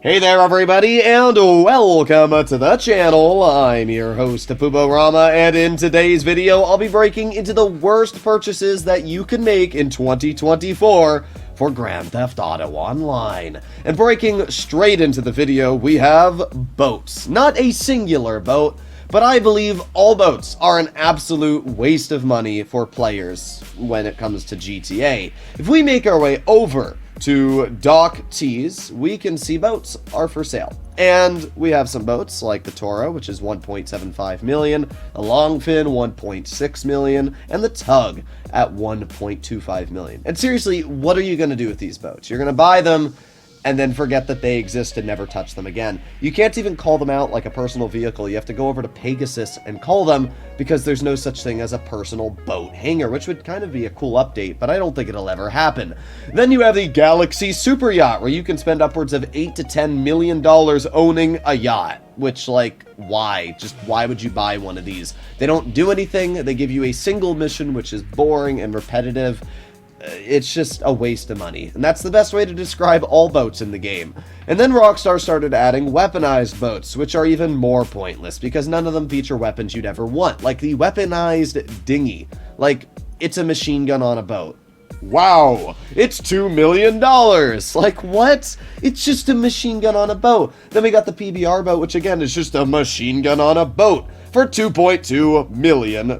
Hey there everybody, and welcome to the channel. I'm your host, Puborama, and in today's video, I'll be breaking into the worst purchases that you can make in 2024 for Grand Theft Auto Online. And breaking straight into the video, we have boats. Not a singular boat, but I believe all boats are an absolute waste of money for players when it comes to GTA. If we make our way over to Dock Tees, we can see boats are for sale. And we have some boats like the Toro, which is 1.75 million, the Longfin 1.6 million, and the Tug at 1.25 million. And seriously, what are you going to do with these boats? You're going to buy them and then forget that they exist and never touch them again. You can't even call them out like a personal vehicle. You have to go over to Pegasus and call them, because there's no such thing as a personal boat hangar, which would kind of be a cool update, but I don't think it'll ever happen. Then you have the Galaxy Super Yacht, where you can spend upwards of $8 to $10 million owning a yacht. Which, like, why? Just why would you buy one of these? They don't do anything. They give you a single mission, which is boring and repetitive. It's just a waste of money, and that's the best way to describe all boats in the game. And then Rockstar started adding weaponized boats, which are even more pointless because none of them feature weapons you'd ever want, like the weaponized dinghy. Like, it's a machine gun on a boat. Wow, it's $2 million. Like, what? It's just a machine gun on a boat. Then we got the PBR boat, which again is just a machine gun on a boat for $2.2 million.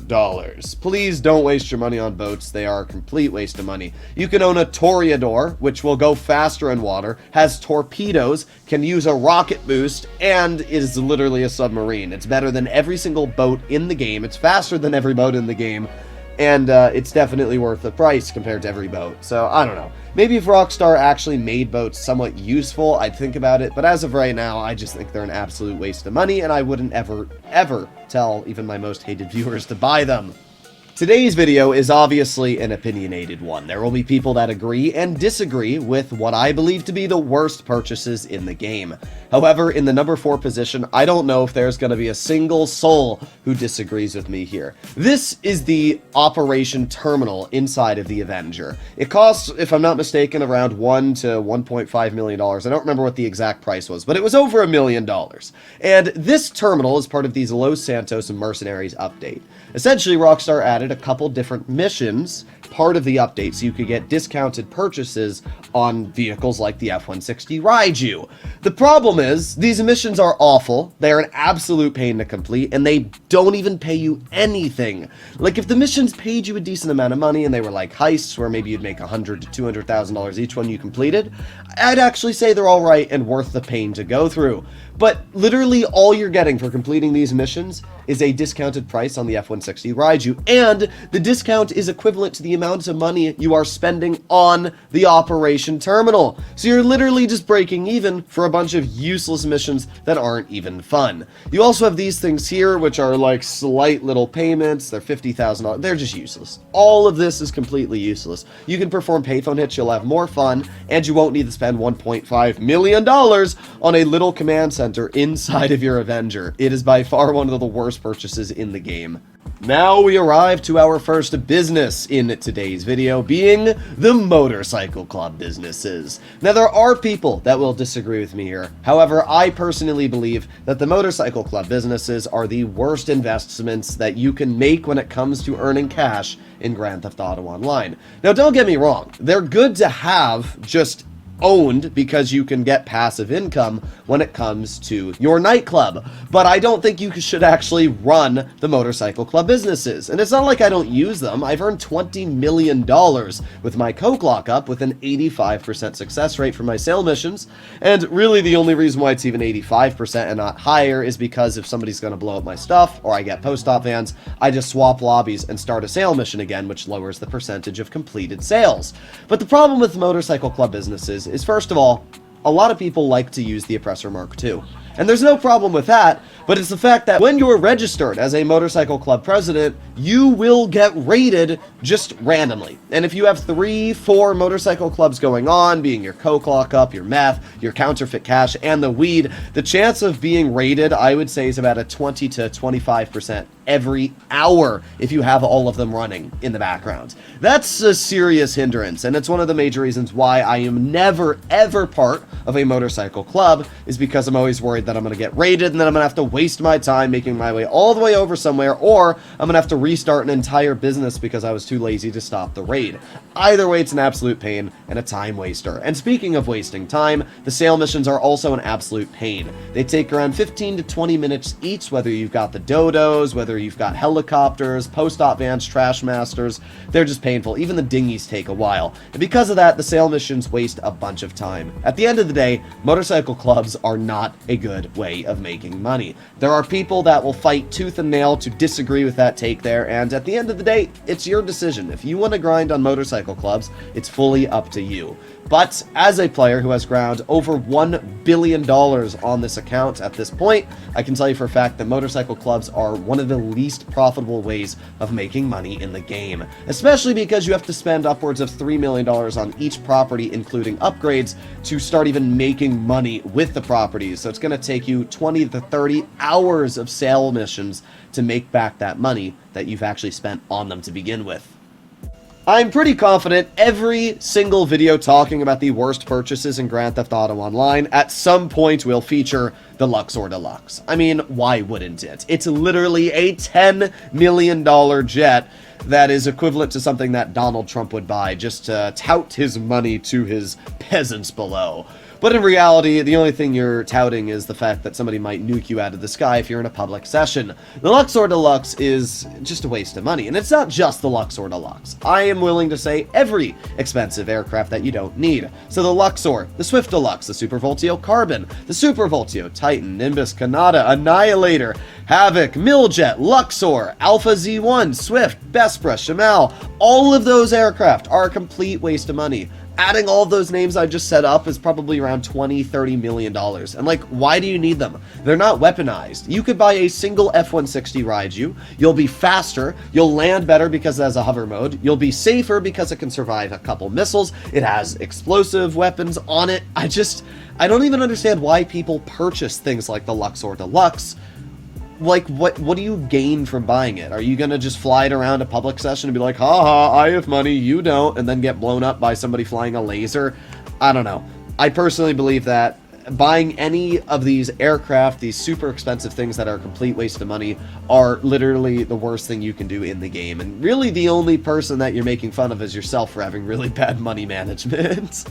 Please don't waste your money on boats. They are a complete waste of money. You can own a Toreador, which will go faster in water, has torpedoes, can use a rocket boost, and is literally a submarine. It's better than every single boat in the game. It's faster than every boat in the game. And it's definitely worth the price compared to every boat. So, I don't know. Maybe if Rockstar actually made boats somewhat useful, I'd think about it. But as of right now, I just think they're an absolute waste of money, and I wouldn't ever tell even my most hated viewers to buy them. Today's video is obviously an opinionated one. There will be people that agree and disagree with what I believe to be the worst purchases in the game. However, in the number 4 position, I don't know if there's going to be a single soul who disagrees with me here. This is the Operation Terminal inside of the Avenger. It costs, if I'm not mistaken, around $1 to $1.5 million. I don't remember what the exact price was, but it was over $1 million. And this terminal is part of these Los Santos Mercenaries update. Essentially, Rockstar added a couple different missions, part of the update, so you could get discounted purchases on vehicles like the F-160 Raiju. The problem is, these missions are awful, they are an absolute pain to complete, and they don't even pay you anything. Like, if the missions paid you a decent amount of money, and they were like heists, where maybe you'd make $100,000 to $200,000 each one you completed, I'd actually say they're alright and worth the pain to go through. But literally all you're getting for completing these missions is a discounted price on the F-160 Raiju, and the discount is equivalent to the amount of money you are spending on the Operation Terminal. So you're literally just breaking even for a bunch of useless missions that aren't even fun. You also have these things here, which are like slight little payments. They're $50,000. They're just useless. All of this is completely useless. You can perform payphone hits, you'll have more fun, and you won't need to spend $1.5 million on a little command center inside of your Avenger. It is by far one of the worst purchases in the game. Now we arrive to our first business in today's video, being the motorcycle club businesses. Now, there are people that will disagree with me here. However, I personally believe that the motorcycle club businesses are the worst investments that you can make when it comes to earning cash in Grand Theft Auto Online. Now, don't get me wrong. They're good to have just owned because you can get passive income when it comes to your nightclub, but I don't think you should actually run the motorcycle club businesses. And it's not like I don't use them. I've earned $20 million with my coke lockup with an 85% success rate for my sale missions, and really the only reason why it's even 85% and not higher is because if somebody's going to blow up my stuff or I get post-op vans, I just swap lobbies and start a sale mission again, which lowers the percentage of completed sales. But the problem with motorcycle club businesses is, first of all, a lot of people like to use the Oppressor Mark II. And there's no problem with that, but it's the fact that when you're registered as a motorcycle club president, you will get raided just randomly. And if you have 3, 4 motorcycle clubs going on, being your coke lockup, your meth, your counterfeit cash, and the weed, the chance of being raided, I would say, is about a 20 to 25% every hour if you have all of them running in the background. That's a serious hindrance, and it's one of the major reasons why I am never, ever part of a motorcycle club, is because I'm always worried that I'm going to get raided, and then I'm going to have to waste my time making my way all the way over somewhere, or I'm going to have to restart an entire business because I was too lazy to stop the raid. Either way, it's an absolute pain and a time waster. And speaking of wasting time, the sale missions are also an absolute pain. They take around 15 to 20 minutes each, whether you've got the dodos, whether you've got helicopters, post-op vans, trash masters. They're just painful. Even the dinghies take a while. And because of that, the sale missions waste a bunch of time. At the end of the day, motorcycle clubs are not a good way of making money. There are people that will fight tooth and nail to disagree with that take there, and at the end of the day, it's your decision. If you want to grind on motorcycle clubs, it's fully up to you. But as a player who has ground over $1 billion on this account at this point, I can tell you for a fact that motorcycle clubs are one of the least profitable ways of making money in the game, especially because you have to spend upwards of $3 million on each property, including upgrades, to start even making money with the properties. So it's going to take you 20 to 30 hours of sale missions to make back that money that you've actually spent on them to begin with. I'm pretty confident every single video talking about the worst purchases in Grand Theft Auto Online at some point will feature the Luxor Deluxe. I mean, why wouldn't it? It's literally a $10 million jet that is equivalent to something that Donald Trump would buy just to tout his money to his peasants below. But in reality, the only thing you're touting is the fact that somebody might nuke you out of the sky if you're in a public session. The Luxor Deluxe is just a waste of money, and it's not just the Luxor Deluxe. I am willing to say every expensive aircraft that you don't need. So the Luxor, the Swift Deluxe, the Super Voltio Carbon, the Super Voltio Titan, Nimbus, Kanata, Annihilator, Havoc, Miljet, Luxor, Alpha Z1, Swift, Bespra, Shamal, all of those aircraft are a complete waste of money. Adding all of those names I just set up is probably around $20–30 million. And like, why do you need them? They're not weaponized. You could buy a single F-160 Raiju. You'll be faster. You'll land better because it has a hover mode. You'll be safer because it can survive a couple missiles. It has explosive weapons on it. I don't even understand why people purchase things like the Luxor Deluxe. Like, what do you gain from buying it? Are you gonna just fly it around a public session and be like, haha, I have money, you don't, and then get blown up by somebody flying a laser? I don't know. I personally believe that buying any of these aircraft, these super expensive things that are a complete waste of money, are literally the worst thing you can do in the game. And really the only person that you're making fun of is yourself for having really bad money management.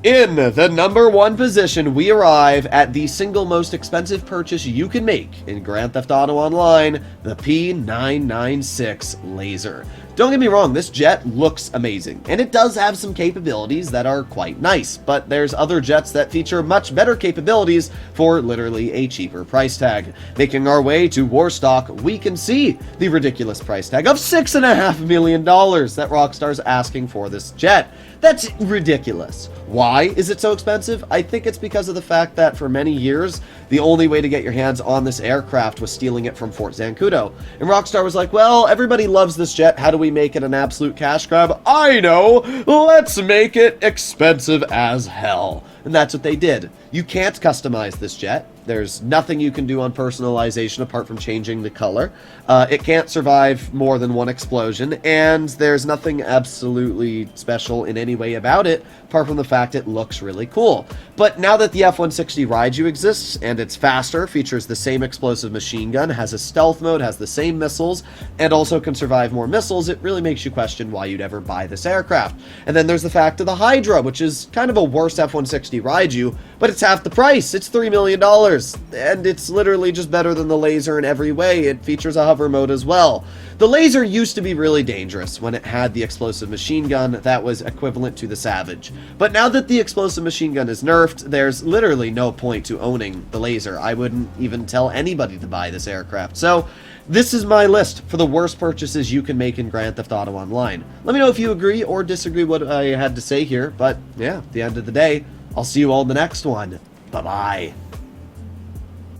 In the number 1 position, we arrive at the single most expensive purchase you can make in Grand Theft Auto Online, the P996 Laser. Don't get me wrong, this jet looks amazing, and it does have some capabilities that are quite nice, but there's other jets that feature much better capabilities for literally a cheaper price tag. Making our way to Warstock, we can see the ridiculous price tag of $6.5 million that Rockstar's asking for this jet. That's ridiculous. Why is it so expensive? I think it's because of the fact that for many years, the only way to get your hands on this aircraft was stealing it from Fort Zancudo. And Rockstar was like, well, everybody loves this jet, how do we make it an absolute cash grab? I know! Let's make it expensive as hell. And that's what they did. You can't customize this jet. There's nothing you can do on personalization apart from changing the color. It can't survive more than one explosion, and there's nothing absolutely special in any way about it, apart from the fact it looks really cool. But now that the F-160 Raiju exists, and it's faster, features the same explosive machine gun, has a stealth mode, has the same missiles, and also can survive more missiles, it really makes you question why you'd ever buy this aircraft. And then there's the fact of the Hydra, which is kind of a worse F-160 Raiju, but it's half the price. It's $3 million, and it's literally just better than the Laser in every way. It features a hover mode as well. The Laser used to be really dangerous when it had the explosive machine gun that was equivalent to the Savage. But now that the explosive machine gun is nerfed, there's literally no point to owning the Laser. I wouldn't even tell anybody to buy this aircraft. So this is my list for the worst purchases you can make in Grand Theft Auto Online. Let me know if you agree or disagree with what I had to say here, but yeah, at the end of the day, I'll see you all in the next one. Bye-bye.